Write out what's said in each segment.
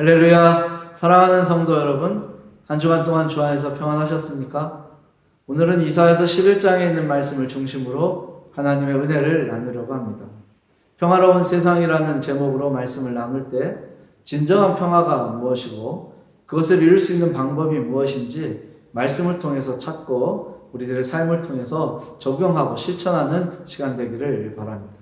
할렐루야! 사랑하는 성도 여러분, 한 주간 동안 주 안에서 평안하셨습니까? 오늘은 이사야서 11장에 있는 말씀을 중심으로 하나님의 은혜를 나누려고 합니다. 평화로운 세상이라는 제목으로 말씀을 나눌 때 진정한 평화가 무엇이고 그것을 이룰 수 있는 방법이 무엇인지 말씀을 통해서 찾고 우리들의 삶을 통해서 적용하고 실천하는 시간 되기를 바랍니다.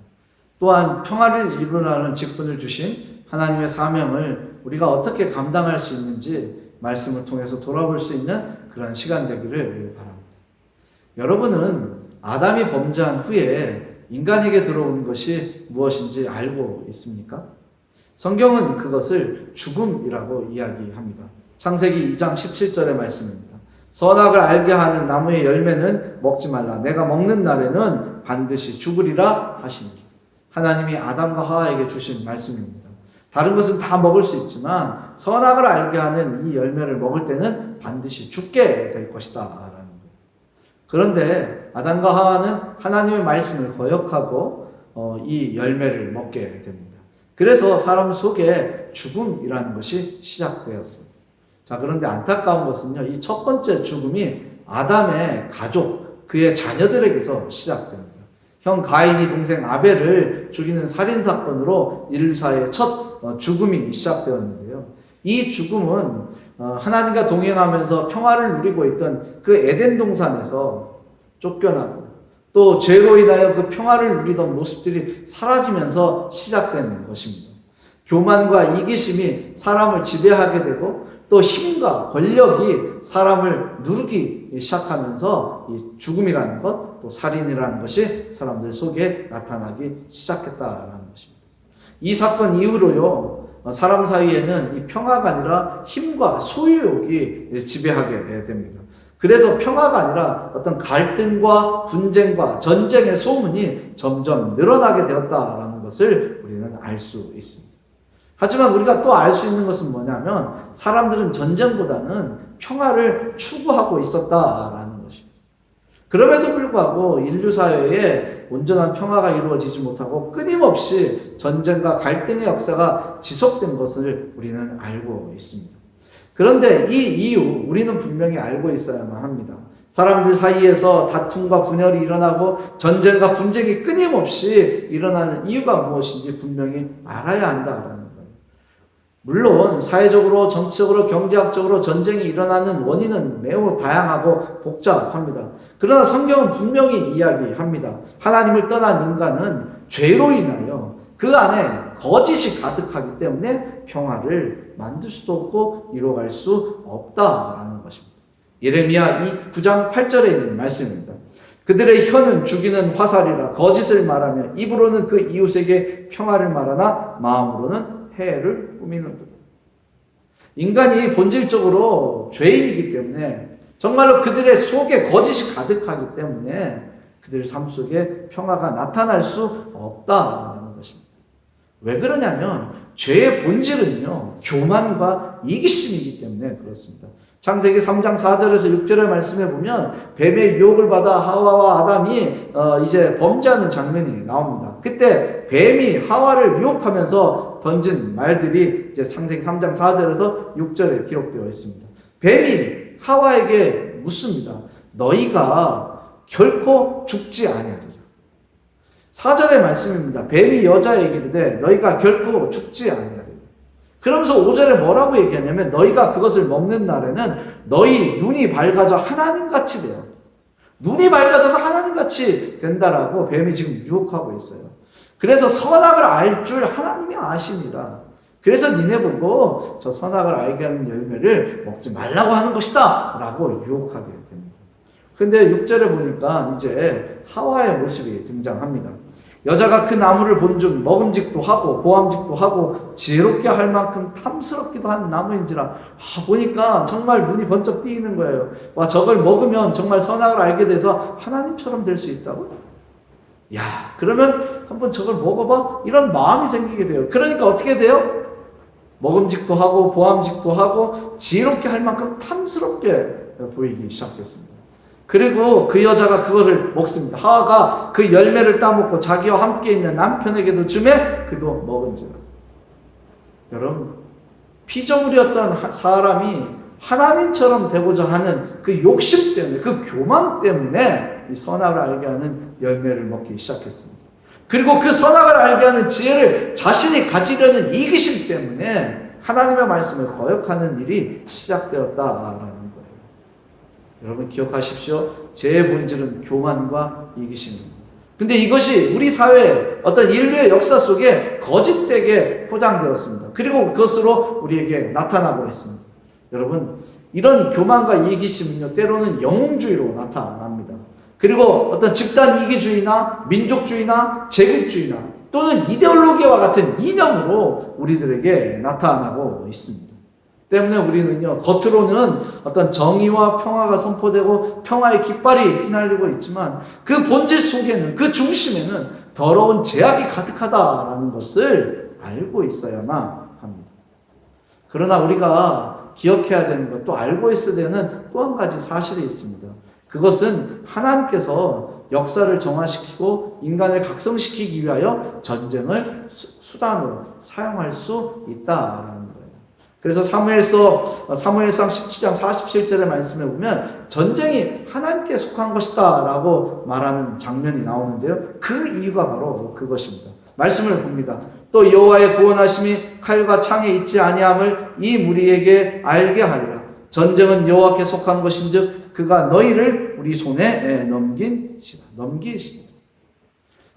또한 평화를 이루라는 직분을 주신 하나님의 사명을 우리가 어떻게 감당할 수 있는지 말씀을 통해서 돌아볼 수 있는 그런 시간 되기를 바랍니다. 여러분은 아담이 범죄한 후에 인간에게 들어온 것이 무엇인지 알고 있습니까? 성경은 그것을 죽음이라고 이야기합니다. 창세기 2장 17절의 말씀입니다. 선악을 알게 하는 나무의 열매는 먹지 말라. 내가 먹는 날에는 반드시 죽으리라 하시니. 하나님이 아담과 하와에게 주신 말씀입니다. 다른 것은 다 먹을 수 있지만 선악을 알게 하는 이 열매를 먹을 때는 반드시 죽게 될 것이다 라는 거예요. 그런데 아담과 하와는 하나님의 말씀을 거역하고 이 열매를 먹게 됩니다. 그래서 사람 속에 죽음이라는 것이 시작되었습니다. 자, 그런데 안타까운 것은요, 이 첫 번째 죽음이 아담의 가족, 그의 자녀들에게서 시작됩니다. 형 가인이 동생 아벨을 죽이는 살인사건으로 인류사의 첫 죽음이 시작되었는데요. 이 죽음은 하나님과 동행하면서 평화를 누리고 있던 그 에덴 동산에서 쫓겨나고 또 죄로 인하여 그 평화를 누리던 모습들이 사라지면서 시작된 것입니다. 교만과 이기심이 사람을 지배하게 되고 또 힘과 권력이 사람을 누르기 시작하면서 이 죽음이라는 것, 또 살인이라는 것이 사람들 속에 나타나기 시작했다라는 것입니다. 이 사건 이후로요, 사람 사이에는 이 평화가 아니라 힘과 소유욕이 지배하게 됩니다. 그래서 평화가 아니라 어떤 갈등과 분쟁과 전쟁의 소문이 점점 늘어나게 되었다라는 것을 우리는 알 수 있습니다. 하지만 우리가 또 알 수 있는 것은 뭐냐면 사람들은 전쟁보다는 평화를 추구하고 있었다라는 것입니다. 그럼에도 불구하고 인류 사회에 온전한 평화가 이루어지지 못하고 끊임없이 전쟁과 갈등의 역사가 지속된 것을 우리는 알고 있습니다. 그런데 이 이유 우리는 분명히 알고 있어야만 합니다. 사람들 사이에서 다툼과 분열이 일어나고 전쟁과 분쟁이 끊임없이 일어나는 이유가 무엇인지 분명히 알아야 한다라는 거예요. 물론 사회적으로, 정치적으로, 경제학적으로 전쟁이 일어나는 원인은 매우 다양하고 복잡합니다. 그러나 성경은 분명히 이야기합니다. 하나님을 떠난 인간은 죄로 인하여 그 안에 거짓이 가득하기 때문에 평화를 만들 수도 없고 이루어갈 수 없다라는 것입니다. 예레미야 9장 8절에 있는 말씀입니다. 그들의 혀는 죽이는 화살이라 거짓을 말하며 입으로는 그 이웃에게 평화를 말하나 마음으로는 해를 꾸미는도다. 인간이 본질적으로 죄인이기 때문에 정말로 그들의 속에 거짓이 가득하기 때문에 그들 삶 속에 평화가 나타날 수 없다라는 것입니다. 왜 그러냐면 죄의 본질은요, 교만과 이기심이기 때문에 그렇습니다. 창세기 3장 4절에서 6절의 말씀에 보면 뱀의 유혹을 받아 하와와 아담이 이제 범죄하는 장면이 나옵니다. 그때 뱀이 하와를 유혹하면서 던진 말들이 이제 창세기 3장 4절에서 6절에 기록되어 있습니다. 뱀이 하와에게 묻습니다. 너희가 결코 죽지 아니하리라. 4절의 말씀입니다. 뱀이 여자에게 이르되 너희가 결코 죽지 아니하리라. 그러면서 5절에 뭐라고 얘기하냐면 너희가 그것을 먹는 날에는 너희 눈이 밝아져 하나님같이 되어 눈이 밝아져서 하나님같이 된다라고 뱀이 지금 유혹하고 있어요. 그래서 선악을 알 줄 하나님이 아시니라. 그래서 니네 보고 저 선악을 알게 하는 열매를 먹지 말라고 하는 것이다 라고 유혹하게 됩니다. 근데 6절에 보니까 이제 하와의 모습이 등장합니다. 여자가 그 나무를 본즉 먹음직도 하고 보암직도 하고 지혜롭게 할 만큼 탐스럽기도 한 나무인지라. 보니까 정말 눈이 번쩍 띄이는 거예요. 와, 저걸 먹으면 정말 선악을 알게 돼서 하나님처럼 될 수 있다고? 야, 그러면 한번 저걸 먹어봐? 이런 마음이 생기게 돼요. 그러니까 어떻게 돼요? 먹음직도 하고 보암직도 하고 지혜롭게 할 만큼 탐스럽게 보이기 시작했습니다. 그리고 그 여자가 그것을 먹습니다. 하와가 그 열매를 따먹고 자기와 함께 있는 남편에게도 주매 그도 먹은지라. 여러분, 피조물이었던 사람이 하나님처럼 되고자 하는 그 욕심 때문에, 그 교만 때문에 이 선악을 알게 하는 열매를 먹기 시작했습니다. 그리고 그 선악을 알게 하는 지혜를 자신이 가지려는 이기심 때문에 하나님의 말씀을 거역하는 일이 시작되었다라는 거예요. 여러분 기억하십시오. 죄의 본질은 교만과 이기심입니다. 근데 이것이 우리 사회 어떤 인류의 역사 속에 거짓되게 포장되었습니다. 그리고 그것으로 우리에게 나타나고 있습니다. 여러분, 이런 교만과 이기심은요, 때로는 영웅주의로 나타납니다. 그리고 어떤 집단 이기주의나 민족주의나 제국주의나 또는 이데올로기와 같은 이념으로 우리들에게 나타나고 있습니다. 때문에 우리는요, 겉으로는 어떤 정의와 평화가 선포되고 평화의 깃발이 휘날리고 있지만 그 본질 속에는, 그 중심에는 더러운 죄악이 가득하다라는 것을 알고 있어야만 합니다. 그러나 우리가 기억해야 되는 것, 또 알고 있어야 되는 또 한 가지 사실이 있습니다. 그것은 하나님께서 역사를 정화시키고 인간을 각성시키기 위하여 전쟁을 수단으로 사용할 수 있다라는 거예요. 그래서 사무엘상 17장 47절의 말씀에 보면 전쟁이 하나님께 속한 것이다 라고 말하는 장면이 나오는데요. 그 이유가 바로 그것입니다. 말씀을 봅니다. 또 여호와의 구원하심이 칼과 창에 있지 아니함을 이 무리에게 알게 하리라. 전쟁은 여호와께 속한 것인즉 그가 너희를 우리 손에 넘기시리라.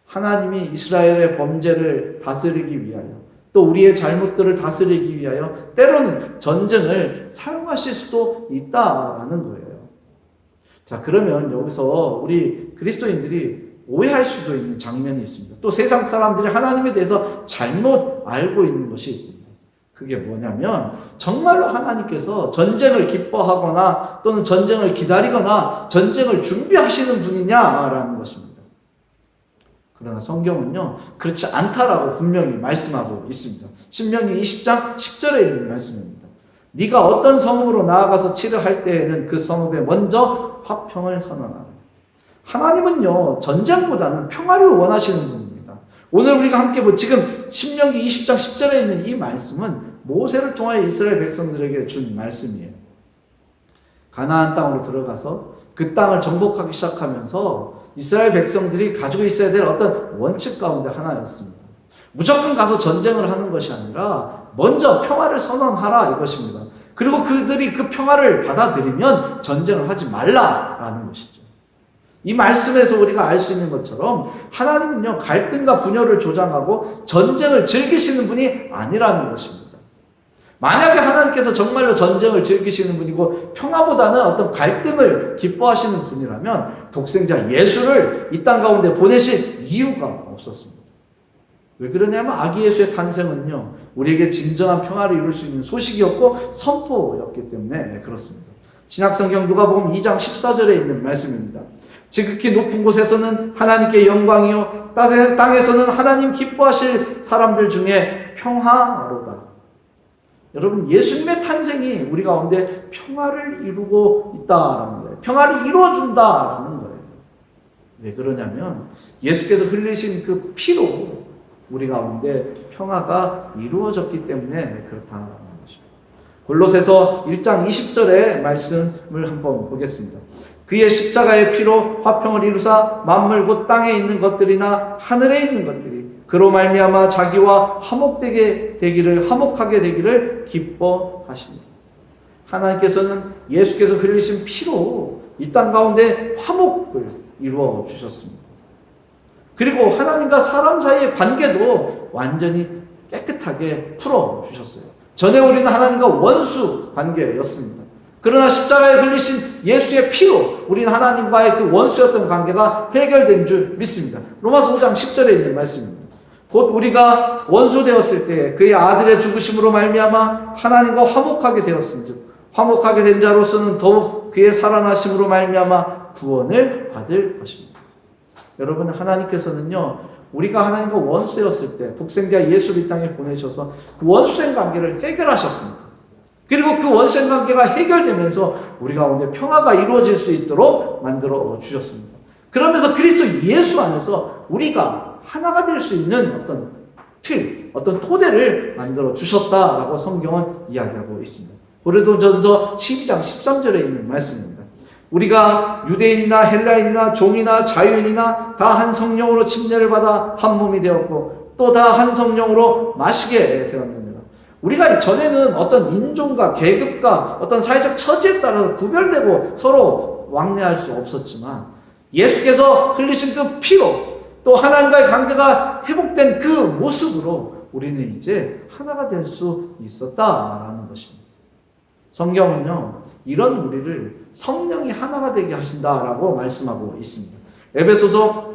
하나님이 이스라엘의 범죄를 다스리기 위하여 또 우리의 잘못들을 다스리기 위하여 때로는 전쟁을 사용하실 수도 있다라는 거예요. 자, 그러면 여기서 우리 그리스도인들이 오해할 수도 있는 장면이 있습니다. 또 세상 사람들이 하나님에 대해서 잘못 알고 있는 것이 있습니다. 그게 뭐냐면 정말로 하나님께서 전쟁을 기뻐하거나 또는 전쟁을 기다리거나 전쟁을 준비하시는 분이냐라는 것입니다. 그러나 성경은요, 그렇지 않다라고 분명히 말씀하고 있습니다. 신명기 20장 10절에 있는 말씀입니다. 네가 어떤 성읍으로 나아가서 치르할 때에는 그 성읍에 먼저 화평을 선언하라. 하나님은요, 전쟁보다는 평화를 원하시는 분입니다. 오늘 우리가 함께 지금 신명기 20장 10절에 있는 이 말씀은 모세를 통하여 이스라엘 백성들에게 준 말씀이에요. 가나안 땅으로 들어가서 그 땅을 정복하기 시작하면서 이스라엘 백성들이 가지고 있어야 될 어떤 원칙 가운데 하나였습니다. 무조건 가서 전쟁을 하는 것이 아니라 먼저 평화를 선언하라 이것입니다. 그리고 그들이 그 평화를 받아들이면 전쟁을 하지 말라라는 것이죠. 이 말씀에서 우리가 알 수 있는 것처럼 하나님은요, 갈등과 분열을 조장하고 전쟁을 즐기시는 분이 아니라는 것입니다. 만약에 하나님께서 정말로 전쟁을 즐기시는 분이고 평화보다는 어떤 갈등을 기뻐하시는 분이라면 독생자 예수를 이 땅 가운데 보내실 이유가 없었습니다. 왜 그러냐면 아기 예수의 탄생은요, 우리에게 진정한 평화를 이룰 수 있는 소식이었고 선포였기 때문에 그렇습니다. 신약성경 누가복음 2장 14절에 있는 말씀입니다. 지극히 높은 곳에서는 하나님께 영광이요 땅에서는 하나님 기뻐하실 사람들 중에 평화로다. 여러분, 예수님의 탄생이 우리 가운데 평화를 이루고 있다라는 거예요. 평화를 이루어준다라는 거예요. 왜 그러냐면 예수께서 흘리신 그 피로 우리 가운데 평화가 이루어졌기 때문에 그렇다는 것입니다. 골로새서 1장 20절의 말씀을 한번 보겠습니다. 그의 십자가의 피로 화평을 이루사 만물 곧 땅에 있는 것들이나 하늘에 있는 것들이 그로 말미암아 자기와 화목하게 되기를 기뻐하십니다. 하나님께서는 예수께서 흘리신 피로 이 땅 가운데 화목을 이루어 주셨습니다. 그리고 하나님과 사람 사이의 관계도 완전히 깨끗하게 풀어 주셨어요. 전에 우리는 하나님과 원수 관계였습니다. 그러나 십자가에 흘리신 예수의 피로 우리는 하나님과의 그 원수였던 관계가 해결된 줄 믿습니다. 로마서 5장 10절에 있는 말씀입니다. 곧 우리가 원수 되었을 때 그의 아들의 죽으심으로 말미암아 하나님과 화목하게 되었은즉 화목하게 된 자로서는 더욱 그의 살아나심으로 말미암아 구원을 받을 것입니다. 여러분, 하나님께서는요, 우리가 하나님과 원수 되었을 때 독생자 예수를 이 땅에 보내셔서 그 원수된 관계를 해결하셨습니다. 그리고 그 원수된 관계가 해결되면서 우리 가운데 평화가 이루어질 수 있도록 만들어 주셨습니다. 그러면서 그리스도 예수 안에서 우리가 하나가 될 수 있는 어떤 틀, 어떤 토대를 만들어 주셨다라고 성경은 이야기하고 있습니다. 고린도전서 12장 13절에 있는 말씀입니다. 우리가 유대인이나 헬라인이나 종이나 자유인이나 다 한 성령으로 침례를 받아 한 몸이 되었고 또 다 한 성령으로 마시게 되었느니라. 우리가 전에는 어떤 인종과 계급과 어떤 사회적 처지에 따라서 구별되고 서로 왕래할 수 없었지만 예수께서 흘리신 그 피로 또 하나님과의 관계가 회복된 그 모습으로 우리는 이제 하나가 될 수 있었다라는 것입니다. 성경은요, 이런 우리를 성령이 하나가 되게 하신다라고 말씀하고 있습니다. 에베소서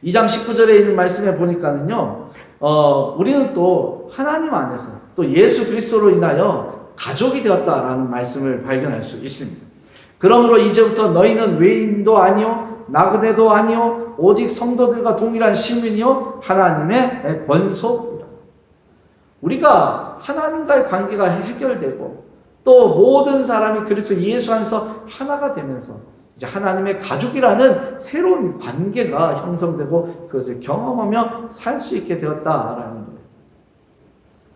2장 19절에 있는 말씀에 보니까는요, 우리는 또 하나님 안에서 또 예수 그리스도로 인하여 가족이 되었다라는 말씀을 발견할 수 있습니다. 그러므로 이제부터 너희는 외인도 아니요 나그네도 아니요 오직 성도들과 동일한 시민이요 하나님의 권속이라. 우리가 하나님과의 관계가 해결되고 또 모든 사람이 그리스도 예수 안에서 하나가 되면서 이제 하나님의 가족이라는 새로운 관계가 형성되고 그것을 경험하며 살 수 있게 되었다라는 거예요.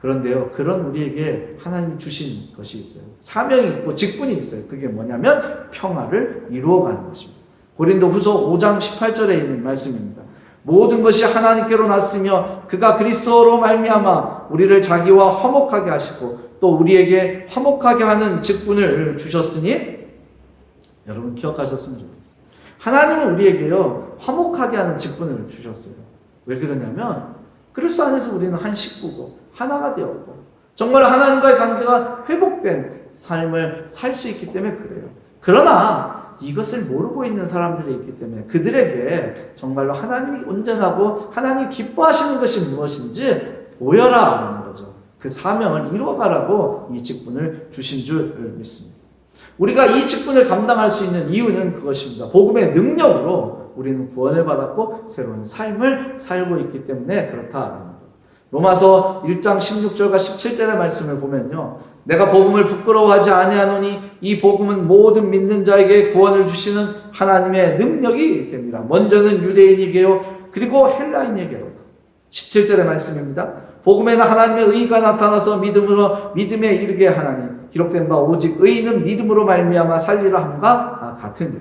그런데요, 그런 우리에게 하나님이 주신 것이 있어요. 사명이 있고 직분이 있어요. 그게 뭐냐면 평화를 이루어가는 것입니다. 고린도후서 5장 18절에 있는 말씀입니다. 모든 것이 하나님께로 났으며 그가 그리스도로 말미암아 우리를 자기와 화목하게 하시고 또 우리에게 화목하게 하는 직분을 주셨으니 여러분 기억하셨으면 좋겠어요. 하나님은 우리에게요 화목하게 하는 직분을 주셨어요. 왜 그러냐면 그리스도 안에서 우리는 한 식구고 하나가 되었고 정말 하나님과의 관계가 회복된 삶을 살 수 있기 때문에 그래요. 그러나 이것을 모르고 있는 사람들이 있기 때문에 그들에게 정말로 하나님이 온전하고 하나님이 기뻐하시는 것이 무엇인지 보여라 하는 거죠. 그 사명을 이루어가라고 이 직분을 주신 줄 믿습니다. 우리가 이 직분을 감당할 수 있는 이유는 그것입니다. 복음의 능력으로 우리는 구원을 받았고 새로운 삶을 살고 있기 때문에 그렇다라는 거예요. 로마서 1장 16절과 17절의 말씀을 보면요. 내가 복음을 부끄러워하지 아니하노니 이 복음은 모든 믿는 자에게 구원을 주시는 하나님의 능력이 됩니다. 먼저는 유대인에게요. 그리고 헬라인에게로. 17절의 말씀입니다. 복음에는 하나님의 의가 나타나서 믿음에 이르게 하나니 기록된 바 오직 의인은 믿음으로 말미암아 살리라 함과 같으니.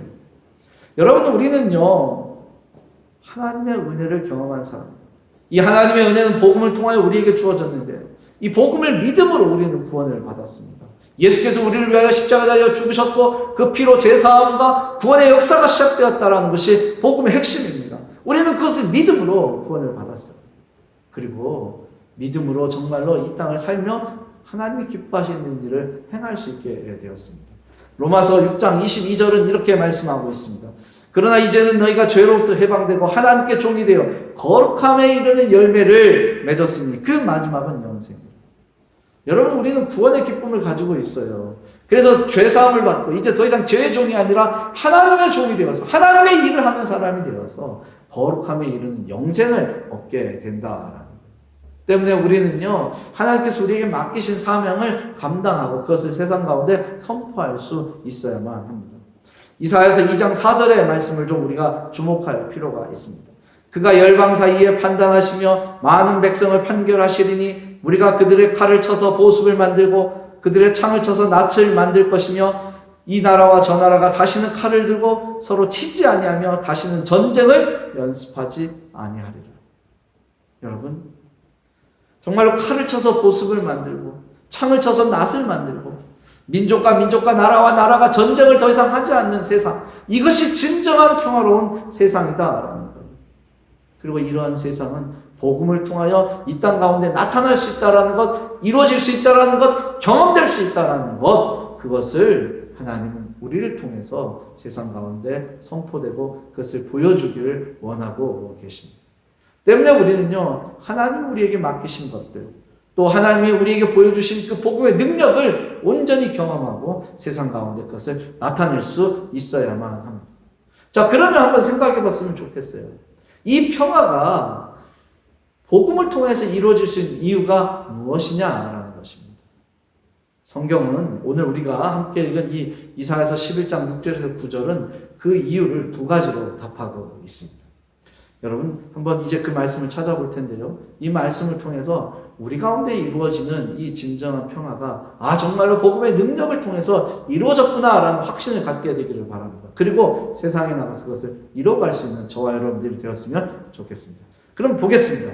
여러분 우리는요 하나님의 은혜를 경험한 사람. 이 하나님의 은혜는 복음을 통하여 우리에게 주어졌는데요. 이 복음을 믿음으로 우리는 구원을 받았습니다. 예수께서 우리를 위하여 십자가 달려 죽으셨고 그 피로 제사함과 구원의 역사가 시작되었다는 것이 복음의 핵심입니다. 우리는 그것을 믿음으로 구원을 받았어요. 그리고 믿음으로 정말로 이 땅을 살며 하나님이 기뻐하시는 일을 행할 수 있게 되었습니다. 로마서 6장 22절은 이렇게 말씀하고 있습니다. 그러나 이제는 너희가 죄로부터 해방되고 하나님께 종이 되어 거룩함에 이르는 열매를 맺었으니 그 마지막은 영생입니다. 여러분 우리는 구원의 기쁨을 가지고 있어요. 그래서 죄사함을 받고 이제 더 이상 죄의 종이 아니라 하나님의 종이 되어서 하나님의 일을 하는 사람이 되어서 거룩함에 이르는 영생을 얻게 된다라는 때문에 우리는요 하나님께서 우리에게 맡기신 사명을 감당하고 그것을 세상 가운데 선포할 수 있어야만 합니다. 이사야서 2장 4절의 말씀을 좀 우리가 주목할 필요가 있습니다. 그가 열방 사이에 판단하시며 많은 백성을 판결하시리니 우리가 그들의 칼을 쳐서 보습을 만들고 그들의 창을 쳐서 낯을 만들 것이며 이 나라와 저 나라가 다시는 칼을 들고 서로 치지 아니하며 다시는 전쟁을 연습하지 아니하리라. 여러분 정말로 칼을 쳐서 보습을 만들고 창을 쳐서 낫을 만들고 민족과 나라와 나라가 전쟁을 더 이상 하지 않는 세상, 이것이 진정한 평화로운 세상이다라는 거예요. 그리고 이러한 세상은 복음을 통하여 이 땅 가운데 나타날 수 있다라는 것, 이루어질 수 있다라는 것, 경험될 수 있다라는 것, 그것을 하나님은 우리를 통해서 세상 가운데 선포되고 그것을 보여주기를 원하고 계십니다. 때문에 우리는요 하나님 우리에게 맡기신 것들 또 하나님이 우리에게 보여주신 그 복음의 능력을 온전히 경험하고 세상 가운데 그것을 나타낼 수 있어야만 합니다. 자 그러면 한번 생각해 봤으면 좋겠어요. 이 평화가 복음을 통해서 이루어질 수 있는 이유가 무엇이냐라는 것입니다. 성경은 오늘 우리가 함께 읽은 이 이사야서 11장 6절에서 9절은 그 이유를 두 가지로 답하고 있습니다. 여러분 한번 이제 그 말씀을 찾아볼 텐데요. 이 말씀을 통해서 우리 가운데 이루어지는 이 진정한 평화가 정말로 복음의 능력을 통해서 이루어졌구나라는 확신을 갖게 되기를 바랍니다. 그리고 세상에 나가서 그것을 이뤄갈 수 있는 저와 여러분들이 되었으면 좋겠습니다. 그럼 보겠습니다.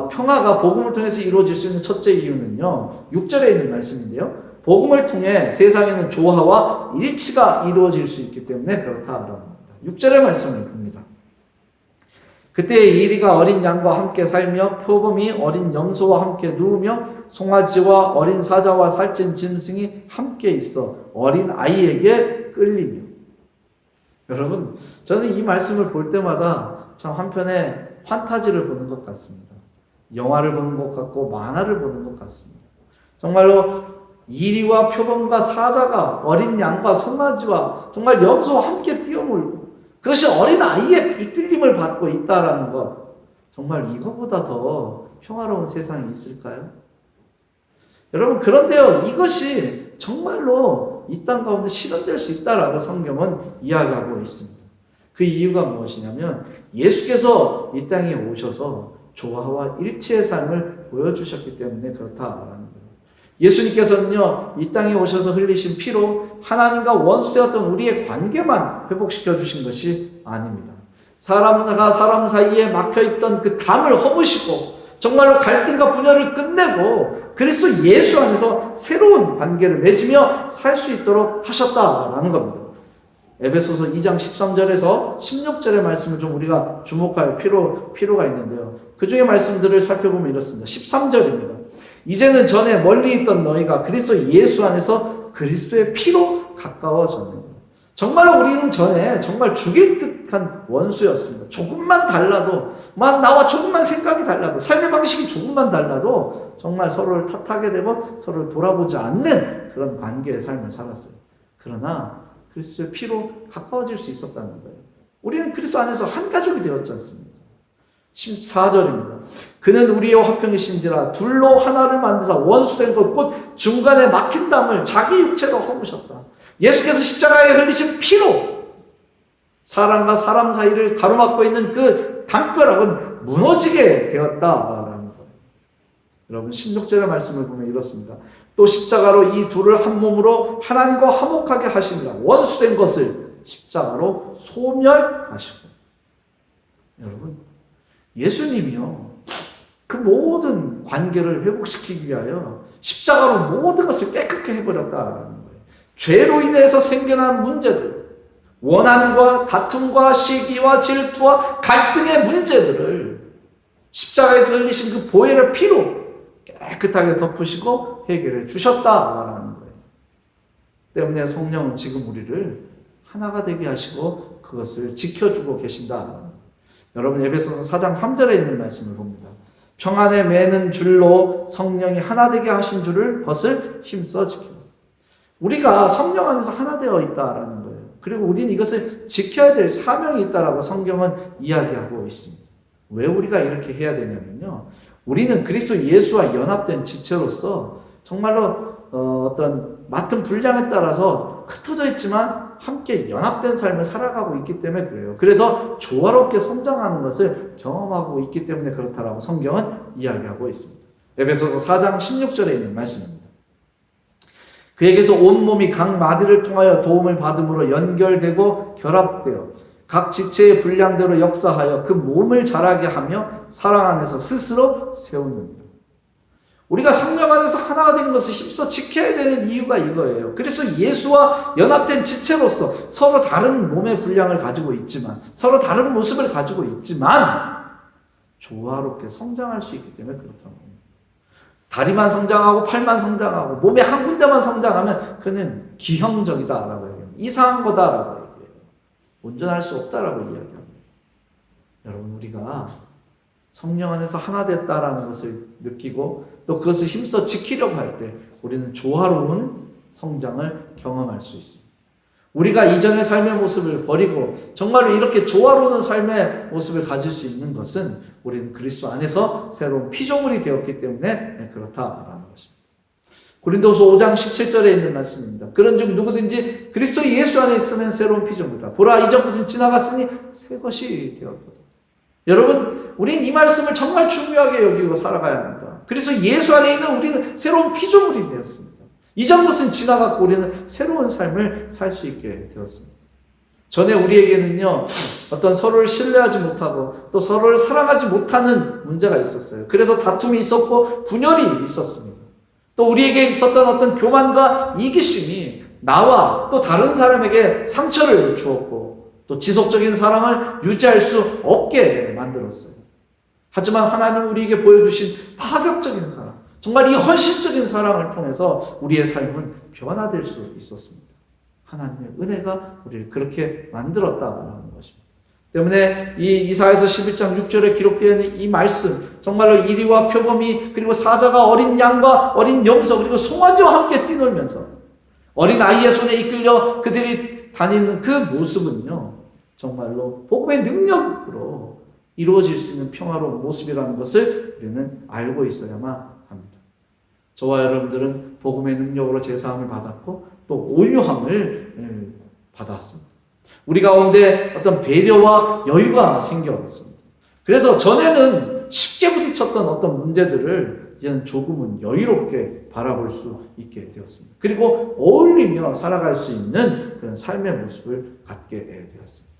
평화가 복음을 통해서 이루어질 수 있는 첫째 이유는요. 6절에 있는 말씀인데요. 복음을 통해 세상에는 조화와 일치가 이루어질 수 있기 때문에 그렇다라는 겁니다. 6절의 말씀을 봅니다. 그때 이리가 어린 양과 함께 살며 표범이 어린 염소와 함께 누우며 송아지와 어린 사자와 살찐 짐승이 함께 있어 어린 아이에게 끌리며. 여러분, 저는 이 말씀을 볼 때마다 참 한편의 판타지를 보는 것 같습니다. 영화를 보는 것 같고 만화를 보는 것 같습니다. 정말로 이리와 표범과 사자가 어린 양과 송아지와 정말 염소와 함께 뛰어몰고 그것이 어린 아이의 이끌림을 받고 있다라는 것, 정말 이거보다 더 평화로운 세상이 있을까요? 여러분, 그런데요, 이것이 정말로 이 땅 가운데 실현될 수 있다라고 성경은 이야기하고 있습니다. 그 이유가 무엇이냐면 예수께서 이 땅에 오셔서 조화와 일치의 삶을 보여주셨기 때문에 그렇다라는 거예요. 예수님께서는요, 이 땅에 오셔서 흘리신 피로 하나님과 원수되었던 우리의 관계만 회복시켜 주신 것이 아닙니다. 사람과 사람 사이에 막혀있던 그 담을 허무시고 정말로 갈등과 분열을 끝내고 그리스도 예수 안에서 새로운 관계를 맺으며 살 수 있도록 하셨다라는 겁니다. 에베소서 2장 13절에서 16절의 말씀을 좀 우리가 주목할 필요가 있는데요. 그 중에 말씀들을 살펴보면 이렇습니다. 13절입니다. 이제는 전에 멀리 있던 너희가 그리스도 예수 안에서 그리스도의 피로 가까워졌느니라. 정말로 우리는 전에 정말 죽일 듯한 원수였습니다. 조금만 달라도, 나와 조금만 생각이 달라도, 삶의 방식이 조금만 달라도 정말 서로를 탓하게 되고 서로를 돌아보지 않는 그런 관계의 삶을 살았어요. 그러나 그리스도의 피로 가까워질 수 있었다는 거예요. 우리는 그리스도 안에서 한 가족이 되었지 않습니까? 14절입니다. 그는 우리의 화평이신지라 둘로 하나를 만드사 원수된 것 곧 중간에 막힌 담을 자기 육체로 허무셨다. 예수께서 십자가에 흘리신 피로 사람과 사람 사이를 가로막고 있는 그 담벼락은 무너지게 되었다라는 거예요. 여러분 16절의 말씀을 보면 이렇습니다. 또 십자가로 이 둘을 한 몸으로 하나님과 화목하게 하시니라. 원수된 것을 십자가로 소멸하시고. 여러분, 예수님이요, 그 모든 관계를 회복시키기 위하여 십자가로 모든 것을 깨끗게 해버렸다라는 거예요. 죄로 인해서 생겨난 문제들, 원한과 다툼과 시기와 질투와 갈등의 문제들을 십자가에서 흘리신 그 보혈의 피로 깨끗하게 덮으시고 해결해 주셨다라는 거예요. 때문에 성령은 지금 우리를 하나가 되게 하시고 그것을 지켜주고 계신다. 여러분 에베소서 4장 3절에 있는 말씀을 봅니다. 평안에 매는 줄로 성령이 하나 되게 하신 줄을 벗을 힘써 지키고. 우리가 성령 안에서 하나 되어 있다라는 거예요. 그리고 우리는 이것을 지켜야 될 사명이 있다라고 성경은 이야기하고 있습니다. 왜 우리가 이렇게 해야 되냐면요, 우리는 그리스도 예수와 연합된 지체로서 정말로 어떤 맡은 분량에 따라서 흩어져 있지만 함께 연합된 삶을 살아가고 있기 때문에 그래요. 그래서 조화롭게 성장하는 것을 경험하고 있기 때문에 그렇다라고 성경은 이야기하고 있습니다. 에베소서 4장 16절에 있는 말씀입니다. 그에게서 온몸이 각 마디를 통하여 도움을 받음으로 연결되고 결합되어 각 지체의 분량대로 역사하여 그 몸을 자라게 하며 사랑 안에서 스스로 세우느니라. 우리가 성령 안에서 하나가 된 것을 힘써 지켜야 되는 이유가 이거예요. 그래서 예수와 연합된 지체로서 서로 다른 몸의 분량을 가지고 있지만, 서로 다른 모습을 가지고 있지만 조화롭게 성장할 수 있기 때문에 그렇다는 겁니다. 다리만 성장하고 팔만 성장하고 몸의 한 군데만 성장하면 그는 기형적이다라고 얘기합니다. 이상한 거다라고 얘기해요. 온전할 수 없다라고 이야기합니다. 여러분, 우리가 성령 안에서 하나 됐다라는 것을 느끼고 또 그것을 힘써 지키려고 할 때 우리는 조화로운 성장을 경험할 수 있습니다. 우리가 이전의 삶의 모습을 버리고 정말로 이렇게 조화로운 삶의 모습을 가질 수 있는 것은 우리는 그리스도 안에서 새로운 피조물이 되었기 때문에 그렇다라는 것입니다. 고린도서 5장 17절에 있는 말씀입니다. 그런즉 누구든지 그리스도 예수 안에 있으면 새로운 피조물이라. 보라, 이전 것은 지나갔으니 새 것이 되었도다. 여러분, 우린 이 말씀을 정말 중요하게 여기고 살아가야 합니다. 그래서 예수 안에 있는 우리는 새로운 피조물이 되었습니다. 이전 것은 지나갔고 우리는 새로운 삶을 살 수 있게 되었습니다. 전에 우리에게는요, 어떤 서로를 신뢰하지 못하고 또 서로를 사랑하지 못하는 문제가 있었어요. 그래서 다툼이 있었고 분열이 있었습니다. 또 우리에게 있었던 어떤 교만과 이기심이 나와 또 다른 사람에게 상처를 주었고 또 지속적인 사랑을 유지할 수 없게 만들었어요. 하지만 하나님 우리에게 보여주신 파격적인 사랑, 정말 이 헌신적인 사랑을 통해서 우리의 삶은 변화될 수 있었습니다. 하나님의 은혜가 우리를 그렇게 만들었다라는 것입니다. 때문에 이 이사야서 11장 6절에 기록되어 있는 이 말씀, 정말로 이리와 표범이 그리고 사자가 어린 양과 어린 염소 그리고 송아지와 함께 뛰놀면서 어린 아이의 손에 이끌려 그들이 다니는 그 모습은요, 정말로 복음의 능력으로 이루어질 수 있는 평화로운 모습이라는 것을 우리는 알고 있어야만 합니다. 저와 여러분들은 복음의 능력으로 제사함을 받았고 또 온유함을 받았습니다. 우리 가운데 어떤 배려와 여유가 생겼습니다. 그래서 전에는 쉽게 부딪혔던 어떤 문제들을 이제는 조금은 여유롭게 바라볼 수 있게 되었습니다. 그리고 어울리며 살아갈 수 있는 그런 삶의 모습을 갖게 되었습니다.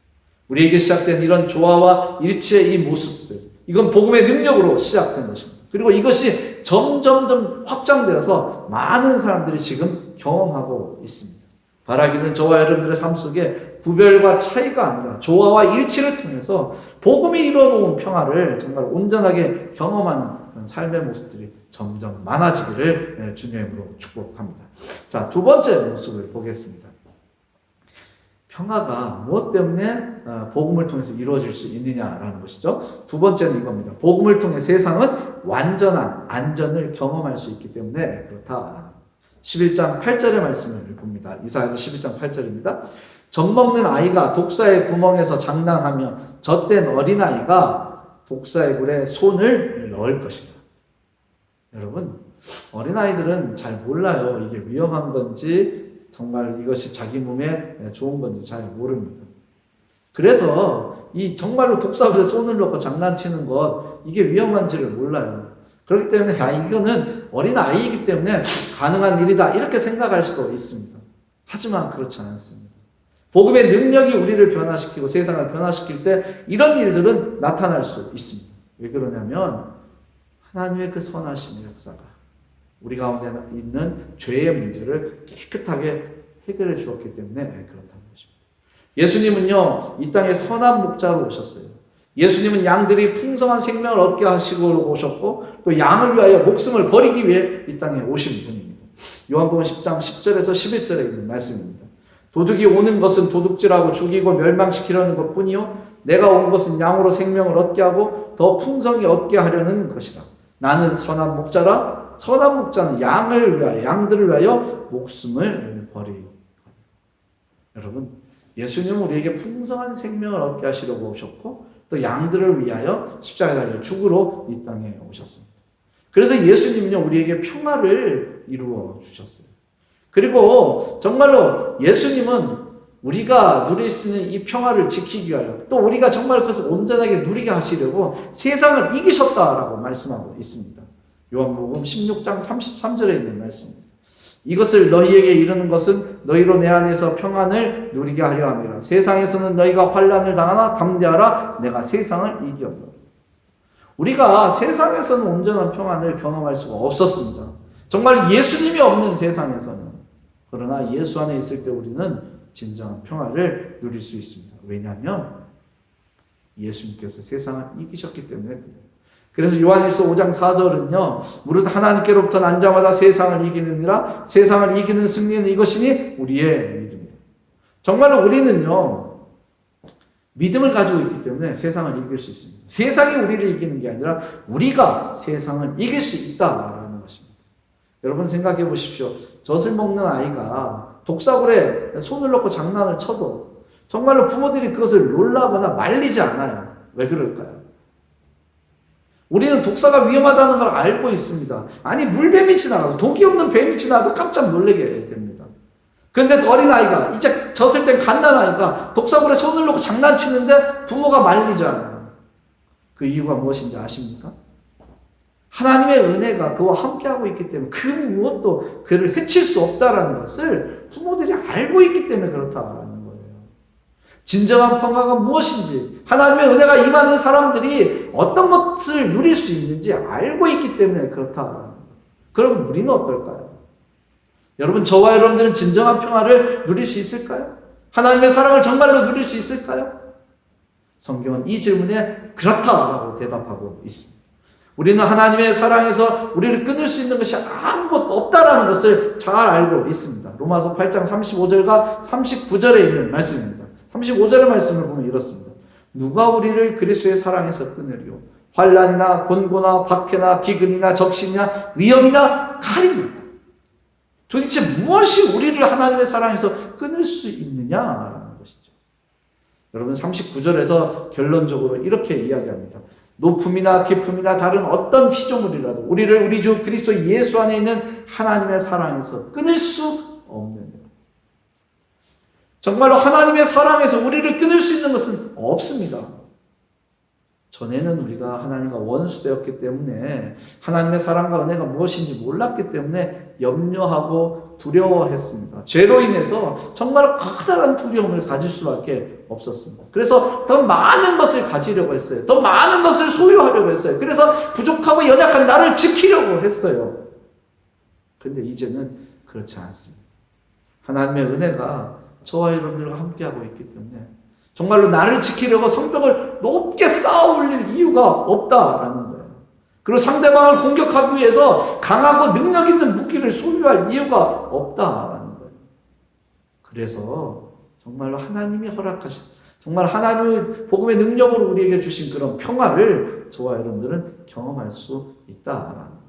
우리에게 시작된 이런 조화와 일치의 이 모습들, 이건 복음의 능력으로 시작된 것입니다. 그리고 이것이 점점점 확장되어서 많은 사람들이 지금 경험하고 있습니다. 바라기는 저와 여러분들의 삶 속에 구별과 차이가 아니라 조화와 일치를 통해서 복음이 이루어놓은 평화를 정말 온전하게 경험하는 그런 삶의 모습들이 점점 많아지기를 주님의 이름으로 축복합니다. 자, 두 번째 모습을 보겠습니다. 평화가 무엇 때문에 복음을 통해서 이루어질 수 있느냐라는 것이죠. 두 번째는 이겁니다. 복음을 통해 세상은 완전한 안전을 경험할 수 있기 때문에 그렇다. 11장 8절의 말씀을 봅니다. 이사야서 11장 8절입니다. 젖먹는 아이가 독사의 구멍에서 장난하며 젖된 어린아이가 독사의 굴에 손을 넣을 것이다. 여러분, 어린아이들은 잘 몰라요. 이게 위험한 건지 정말 이것이 자기 몸에 좋은 건지 잘 모릅니다. 그래서 이 정말로 독사굴에 손을 넣고 장난치는 것, 이게 위험한지를 몰라요. 그렇기 때문에 이거는 어린아이이기 때문에 가능한 일이다 이렇게 생각할 수도 있습니다. 하지만 그렇지 않습니다. 복음의 능력이 우리를 변화시키고 세상을 변화시킬 때 이런 일들은 나타날 수 있습니다. 왜 그러냐면 하나님의 그 선하심의 역사가 우리 가운데 있는 죄의 문제를 깨끗하게 해결해 주었기 때문에 그렇다는 것입니다. 예수님은요, 이 땅에 선한 목자로 오셨어요. 예수님은 양들이 풍성한 생명을 얻게 하시고 오셨고 또 양을 위하여 목숨을 버리기 위해 이 땅에 오신 분입니다. 요한복음 10장 10절에서 11절에 있는 말씀입니다. 도둑이 오는 것은 도둑질하고 죽이고 멸망시키려는 것뿐이요 내가 온 것은 양으로 생명을 얻게 하고 더 풍성히 얻게 하려는 것이라. 나는 선한 목자라. 선한 목자는 양들을 위하여 목숨을 버리고. 여러분, 예수님은 우리에게 풍성한 생명을 얻게 하시려고 오셨고 또 양들을 위하여 십자가에 달려 죽으러 이 땅에 오셨습니다. 그래서 예수님은요, 우리에게 평화를 이루어 주셨어요. 그리고 정말로 예수님은 우리가 누릴 수 있는 이 평화를 지키기 위하여 또 우리가 정말 그것을 온전하게 누리게 하시려고 세상을 이기셨다라고 말씀하고 있습니다. 요한복음 16장 33절에 있는 말씀입니다. 이것을 너희에게 이르는 것은 너희로 내 안에서 평안을 누리게 하려 함이라. 세상에서는 너희가 환난을 당하나 담대하라. 내가 세상을 이기었노라. 우리가 세상에서는 온전한 평안을 경험할 수가 없었습니다. 정말 예수님이 없는 세상에서는. 그러나 예수 안에 있을 때 우리는 진정한 평화를 누릴 수 있습니다. 왜냐하면 예수님께서 세상을 이기셨기 때문에 그래요. 그래서 요한일서 5장 4절은요. 무릇 하나님께로부터 난 자마다 세상을 이기느니라. 세상을 이기는 승리는 이것이니 우리의 믿음이에요. 정말로 우리는요. 믿음을 가지고 있기 때문에 세상을 이길 수 있습니다. 세상이 우리를 이기는 게 아니라 우리가 세상을 이길 수 있다라는 것입니다. 여러분 생각해 보십시오. 젖을 먹는 아이가 독사굴에 손을 넣고 장난을 쳐도 정말로 부모들이 그것을 놀라거나 말리지 않아요. 왜 그럴까요? 우리는 독사가 위험하다는 걸 알고 있습니다. 아니 물뱀이 지나가도 독이 없는 뱀이 지나가도 깜짝 놀라게 됩니다. 그런데 어린아이가 이제 젖을 땐 갓난아이가 독사굴에 손을 넣고 장난치는데 부모가 말리지 않아요. 그 이유가 무엇인지 아십니까? 하나님의 은혜가 그와 함께하고 있기 때문에 그 무엇도 그를 해칠 수 없다라는 것을 부모들이 알고 있기 때문에 그렇다라는 거예요. 진정한 평화가 무엇인지, 하나님의 은혜가 임하는 사람들이 어떤 것을 누릴 수 있는지 알고 있기 때문에 그렇다라는 거예요. 그럼 우리는 어떨까요? 여러분, 저와 여러분들은 진정한 평화를 누릴 수 있을까요? 하나님의 사랑을 정말로 누릴 수 있을까요? 성경은 이 질문에 그렇다라고 대답하고 있습니다. 우리는 하나님의 사랑에서 우리를 끊을 수 있는 것이 아무것도 없다라는 것을 잘 알고 있습니다. 로마서 8장 35절과 39절에 있는 말씀입니다. 35절의 말씀을 보면 이렇습니다. 누가 우리를 그리스도의 사랑에서 끊으리요? 환난이나 곤고나 박해나 기근이나 적신이나 위험이나 칼이니까. 도대체 무엇이 우리를 하나님의 사랑에서 끊을 수 있느냐라는 것이죠. 여러분, 39절에서 결론적으로 이렇게 이야기합니다. 높음이나 깊음이나 다른 어떤 피조물이라도 우리를 우리 주 그리스도 예수 안에 있는 하나님의 사랑에서 끊을 수 없느냐. 정말로 하나님의 사랑에서 우리를 끊을 수 있는 것은 없습니다. 전에는 우리가 하나님과 원수되었기 때문에 하나님의 사랑과 은혜가 무엇인지 몰랐기 때문에 염려하고 두려워했습니다. 죄로 인해서 정말 커다란 두려움을 가질 수밖에 없었습니다. 그래서 더 많은 것을 가지려고 했어요. 더 많은 것을 소유하려고 했어요. 그래서 부족하고 연약한 나를 지키려고 했어요. 근데 이제는 그렇지 않습니다. 하나님의 은혜가 저와 여러분들과 함께하고 있기 때문에 정말로 나를 지키려고 성벽을 높게 쌓아 올릴 이유가 없다라는 거예요. 그리고 상대방을 공격하기 위해서 강하고 능력 있는 무기를 소유할 이유가 없다라는 거예요. 그래서 정말로 하나님이 허락하신, 정말 하나님의 복음의 능력으로 우리에게 주신 그런 평화를 저와 여러분들은 경험할 수 있다라는 거예요.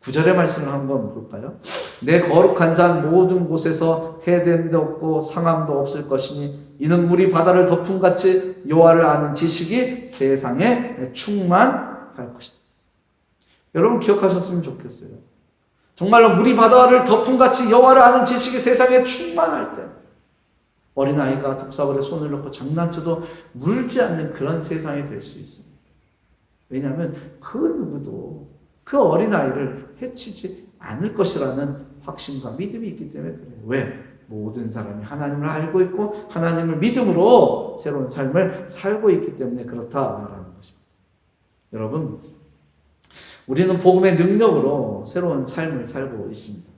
9절의 말씀을 한번 볼까요? 내 거룩한 산 모든 곳에서 해됨도 없고 상함도 없을 것이니 이는 물이 바다를 덮음같이 여호와를 아는 지식이 세상에 충만할 것이다. 여러분 기억하셨으면 좋겠어요. 정말로 물이 바다를 덮음같이 여호와를 아는 지식이 세상에 충만할 때 어린아이가 독사벌에 손을 넣고 장난쳐도 물지 않는 그런 세상이 될 수 있습니다. 왜냐하면 그 누구도 그 어린아이를 해치지 않을 것이라는 확신과 믿음이 있기 때문에 그래요. 왜? 모든 사람이 하나님을 알고 있고 하나님을 믿음으로 새로운 삶을 살고 있기 때문에 그렇다라는 것입니다. 여러분, 우리는 복음의 능력으로 새로운 삶을 살고 있습니다.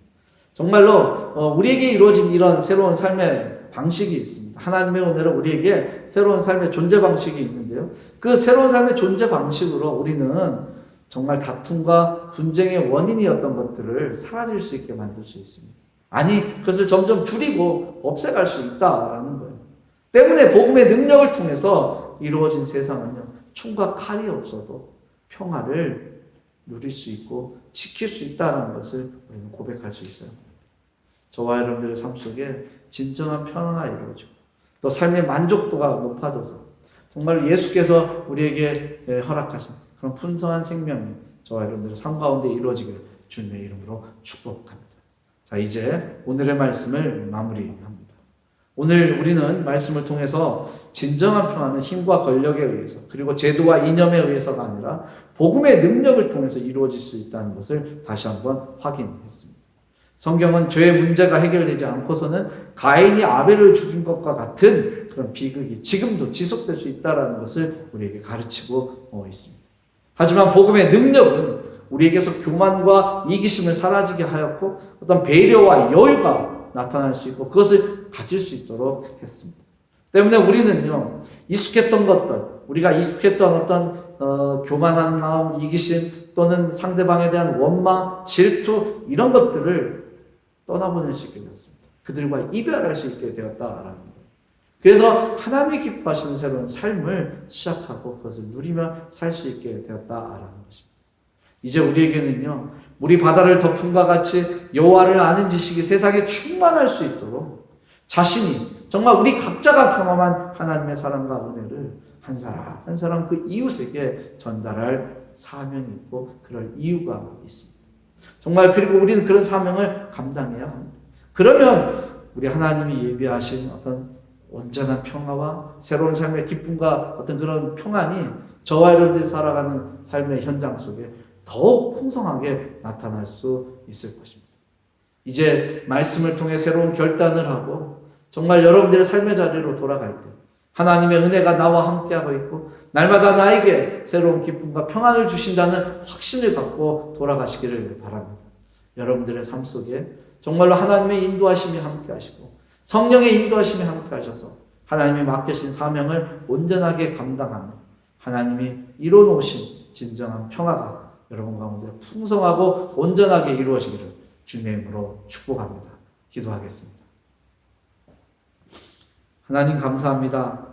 정말로 우리에게 이루어진 이런 새로운 삶의 방식이 있습니다. 하나님의 은혜로 우리에게 새로운 삶의 존재 방식이 있는데요. 그 새로운 삶의 존재 방식으로 우리는 정말 다툼과 분쟁의 원인이었던 것들을 사라질 수 있게 만들 수 있습니다. 아니, 그것을 점점 줄이고 없애갈 수 있다라는 거예요. 때문에 복음의 능력을 통해서 이루어진 세상은요, 총과 칼이 없어도 평화를 누릴 수 있고 지킬 수 있다는 것을 우리는 고백할 수 있어요. 저와 여러분들의 삶 속에 진정한 평화가 이루어지고 또 삶의 만족도가 높아져서 정말 예수께서 우리에게 허락하신 그런 풍성한 생명이 저와 여러분들의 삶 가운데 이루어지기를 주님의 이름으로 축복합니다. 자, 이제 오늘의 말씀을 마무리합니다. 오늘 우리는 말씀을 통해서 진정한 평화는 힘과 권력에 의해서 그리고 제도와 이념에 의해서가 아니라 복음의 능력을 통해서 이루어질 수 있다는 것을 다시 한번 확인했습니다. 성경은 죄의 문제가 해결되지 않고서는 가인이 아벨을 죽인 것과 같은 그런 비극이 지금도 지속될 수 있다는 것을 우리에게 가르치고 있습니다. 하지만 복음의 능력은 우리에게서 교만과 이기심을 사라지게 하였고 어떤 배려와 여유가 나타날 수 있고 그것을 가질 수 있도록 했습니다. 때문에 우리는요, 익숙했던 것들, 우리가 익숙했던 어떤 교만한 마음, 이기심 또는 상대방에 대한 원망, 질투 이런 것들을 떠나보낼 수 있게 되었습니다. 그들과 이별할 수 있게 되었다라는 거예요. 그래서 하나님이 기뻐하시는 새로운 삶을 시작하고 그것을 누리며 살 수 있게 되었다라는 것입니다. 이제 우리에게는요, 물이 바다를 덮음과 같이 여호와를 아는 지식이 세상에 충만할 수 있도록 자신이 정말 우리 각자가 경험한 하나님의 사랑과 은혜를 한 사람 한 사람 그 이웃에게 전달할 사명이 있고 그럴 이유가 있습니다. 정말 그리고 우리는 그런 사명을 감당해야 합니다. 그러면 우리 하나님이 예비하신 어떤 온전한 평화와 새로운 삶의 기쁨과 어떤 그런 평안이 저와 여러분들이 살아가는 삶의 현장 속에 더욱 풍성하게 나타날 수 있을 것입니다. 이제 말씀을 통해 새로운 결단을 하고 정말 여러분들의 삶의 자리로 돌아갈 때 하나님의 은혜가 나와 함께하고 있고 날마다 나에게 새로운 기쁨과 평안을 주신다는 확신을 갖고 돌아가시기를 바랍니다. 여러분들의 삶 속에 정말로 하나님의 인도하심이 함께하시고 성령의 인도하심이 함께하셔서 하나님이 맡기신 사명을 온전하게 감당하며 하나님이 이뤄놓으신 진정한 평화가 여러분 가운데 풍성하고 온전하게 이루어지기를 주님의 이름으로 축복합니다. 기도하겠습니다. 하나님 감사합니다.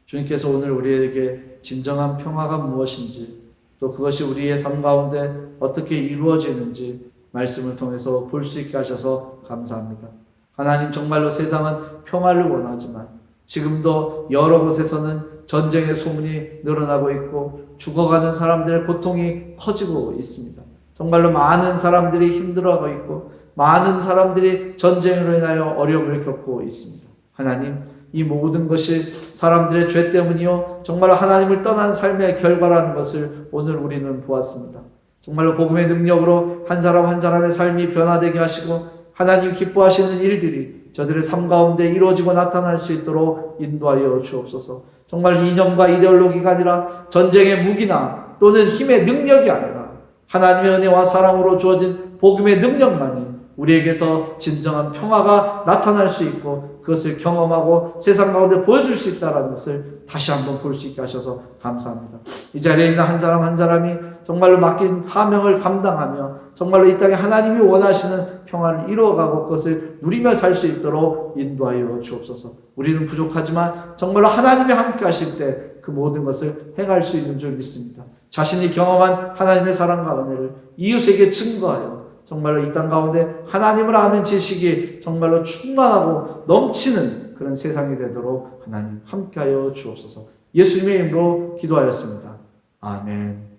주님께서 오늘 우리에게 진정한 평화가 무엇인지 또 그것이 우리의 삶 가운데 어떻게 이루어지는지 말씀을 통해서 볼 수 있게 하셔서 감사합니다. 하나님 정말로 세상은 평화를 원하지만 지금도 여러 곳에서는 전쟁의 소문이 늘어나고 있고 죽어가는 사람들의 고통이 커지고 있습니다. 정말로 많은 사람들이 힘들어하고 있고 많은 사람들이 전쟁으로 인하여 어려움을 겪고 있습니다. 하나님 이 모든 것이 사람들의 죄 때문이요 정말로 하나님을 떠난 삶의 결과라는 것을 오늘 우리는 보았습니다. 정말로 복음의 능력으로 한 사람 한 사람의 삶이 변화되게 하시고 하나님 기뻐하시는 일들이 저들의 삶 가운데 이루어지고 나타날 수 있도록 인도하여 주옵소서. 정말 이념과 이데올로기가 아니라 전쟁의 무기나 또는 힘의 능력이 아니라 하나님의 은혜와 사랑으로 주어진 복음의 능력만이 우리에게서 진정한 평화가 나타날 수 있고 그것을 경험하고 세상 가운데 보여줄 수 있다는 것을 다시 한번 볼 수 있게 하셔서 감사합니다. 이 자리에 있는 한 사람 한 사람이 정말로 맡긴 사명을 감당하며 정말로 이 땅에 하나님이 원하시는 평화를 이루어가고 그것을 누리며 살 수 있도록 인도하여 주옵소서. 우리는 부족하지만 정말로 하나님이 함께 하실 때 그 모든 것을 행할 수 있는 줄 믿습니다. 자신이 경험한 하나님의 사랑과 은혜를 이웃에게 증거하여 정말로 이 땅 가운데 하나님을 아는 지식이 정말로 충만하고 넘치는 그런 세상이 되도록 하나님 함께하여 주옵소서. 예수님의 이름으로 기도하였습니다. 아멘.